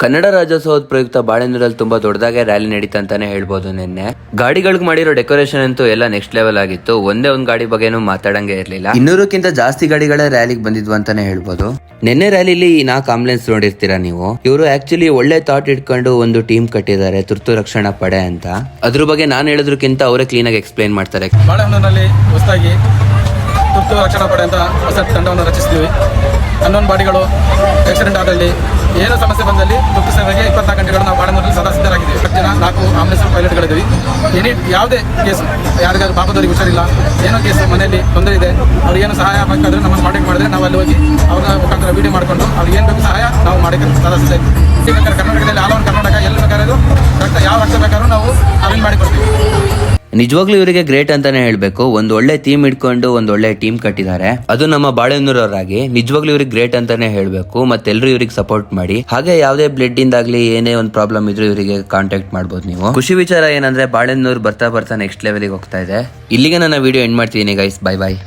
ಕನ್ನಡ ರಾಜ್ಯೋತ್ಸವದ ಪ್ರಯುಕ್ತ ಬಾಳೆನೂರಲ್ಲಿ ತುಂಬಾ ದೊಡ್ಡದಾಗೆ ರ್ಯಾಲಿ ನಡೀತಾ ಅಂತಾನೆ ಹೇಳ್ಬೋದು. ನಿನ್ನೆ ಗಾಡಿಗಳಿಗೆ ಮಾಡಿರೋ ಡೆಕೋರೇಷನ್ ಅಂತೂ ಎಲ್ಲ ನೆಕ್ಸ್ಟ್ ಲೆವೆಲ್ ಆಗಿತ್ತು. ಒಂದೇ ಒಂದ್ ಗಾಡಿ ಬಗ್ಗೆನೂ ಮಾತಾಡಂಗೆ ಇರ್ಲಿಲ್ಲ. 200ಕ್ಕಿಂತ ಜಾಸ್ತಿ ಗಾಡಿಗಳೇ ರ್ಯಾಲಿಗೆ ಬಂದಿದ್ವು ಅಂತಾನೆ ಹೇಳ್ಬೋದು. ನಿನ್ನೆ ರ್ಯಾಲಿಲಿ 4 ಆಂಬುಲೆನ್ಸ್ ನೋಡಿರ್ತೀರಾ ನೀವು. ಇವರು ಆಕ್ಚುಲಿ ಒಳ್ಳೆ ಥಾಟ್ ಇಟ್ಕೊಂಡು ಒಂದು ಟೀಮ್ ಕಟ್ಟಿದ್ದಾರೆ, ತುರ್ತು ರಕ್ಷಣಾ ಪಡೆ ಅಂತ. ಅದ್ರ ಬಗ್ಗೆ ನಾನು ಹೇಳೋದಕ್ಕಿಂತ ಅವರೇ ಕ್ಲೀನ್ ಆಗಿ ಎಕ್ಸ್ಪ್ಲೈನ್ ಮಾಡ್ತಾರೆ. ಬಾಳೆಹೊನ್ನೂರಿನಲ್ಲಿ ಹೊಸದಾಗಿ ತುರ್ತು ರಕ್ಷಣಾ ಪಡೆ ಅಂತ ಹೊಸ ತಂಡವನ್ನು ರಚಿಸ್ತೀವಿ. 11 ಬಾಡಿಗಳು ಆಕ್ಸಿಡೆಂಟ್ ಆದಲ್ಲಿ ಏನೋ ಸಮಸ್ಯೆ ಬಂದಲ್ಲಿ ತುರ್ತು ಸೇವೆಗೆ 24 ಗಂಟೆಗಳು ನಾವು ಬಾಳೆಹೊನ್ನೂರಲ್ಲಿ ಸದಾ ಸಿದ್ಧರಾಗಿದ್ದೀವಿ. 10 ಜನ 4 ಆಂಬುಲೆನ್ಸ್ ಪೈಲಟ್ಗಳಿದ್ದೀವಿ. ಯಾವುದೇ ಕೇಸು ಯಾರಿಗಾದ್ರು ಪಾಪದವರಿಗೆ ಹುಷಾರಿಲ್ಲ, ಏನೋ ಕೇಸು ಮನೆಯಲ್ಲಿ ತೊಂದರೆ ಇದೆ, ಅವ್ರಿಗೆ ಏನು ಸಹಾಯ ಬೇಕಾದ್ರೆ ನಮ್ಮನ್ನು ಕಾಂಟ್ಯಾಕ್ಟ್ ಮಾಡಿದ್ರೆ ನಾವು ಅಲ್ಲಿ ಹೋಗಿ ಅವರ ಮುಖಾಂತರ ವಿಡಿಯೋ ಮಾಡಿಕೊಂಡು ಅವ್ರಿಗೆ ಏನು ಬೇಕು ಸಹಾಯ ನಾವು ಮಾಡೋಕ್ಕೆ ಸದಾ ಸಿದ್ಧ ಇದ್ದೀವಿ. ಬೇಕಾದ್ರೆ ಕರ್ನಾಟಕದಲ್ಲಿ ಆಲ್ ಓವರ್ ಕರ್ನಾಟಕ ಎಲ್ಲಿ ಬೇಕಾದ್ರೂ ಯಾವ ರಕ್ತ ಬೇಕಾದ್ರೂ ನಾವು ಅರೇಂಜ್ ಮಾಡಿ ಕೊಡ್ತೀವಿ. ನಿಜವಾಗ್ಲೂ ಇವರಿಗೆ ಗ್ರೇಟ್ ಅಂತಾನೆ ಹೇಳ್ಬೇಕು. ಒಂದ್ ಒಳ್ಳೆ ಟೀಮ್ ಇಟ್ಕೊಂಡು ಒಂದ್ ಒಳ್ಳೆ ಟೀಮ್ ಕಟ್ಟಿದ್ದಾರೆ, ಅದು ನಮ್ಮ ಬಾಳೆಹೊನ್ನೂರವರಾಗಿ. ನಿಜವಾಗ್ಲೂ ಇವ್ರಿಗೆ ಗ್ರೇಟ್ ಅಂತಾನೆ ಹೇಳ್ಬೇಕು. ಮತ್ತೆಲ್ಲರೂ ಇವ್ರಿಗೆ ಸಪೋರ್ಟ್ ಮಾಡಿ. ಹಾಗೆ ಯಾವುದೇ ಬ್ಲಡ್ ಇಂದಾಗ್ಲಿ ಏನೇ ಒಂದ್ ಪ್ರಾಬ್ಲಮ್ ಇದ್ರೂ ಇವರಿಗೆ ಕಾಂಟ್ಯಾಕ್ಟ್ ಮಾಡಬಹುದು ನೀವು. ಖುಷಿ ವಿಚಾರ ಏನಂದ್ರೆ ಬಾಳೆಹೊನ್ನೂರು ಬರ್ತಾ ಬರ್ತಾ ನೆಕ್ಸ್ಟ್ ಲೆವೆಲ್ಗೆ ಹೋಗ್ತಾ ಇದೆ. ಇಲ್ಲಿಗೆ ನನ್ನ ವಿಡಿಯೋ ಎಂಡ್ ಮಾಡ್ತೀನಿ ಗೈಸ್. ಬೈ ಬಾಯ್.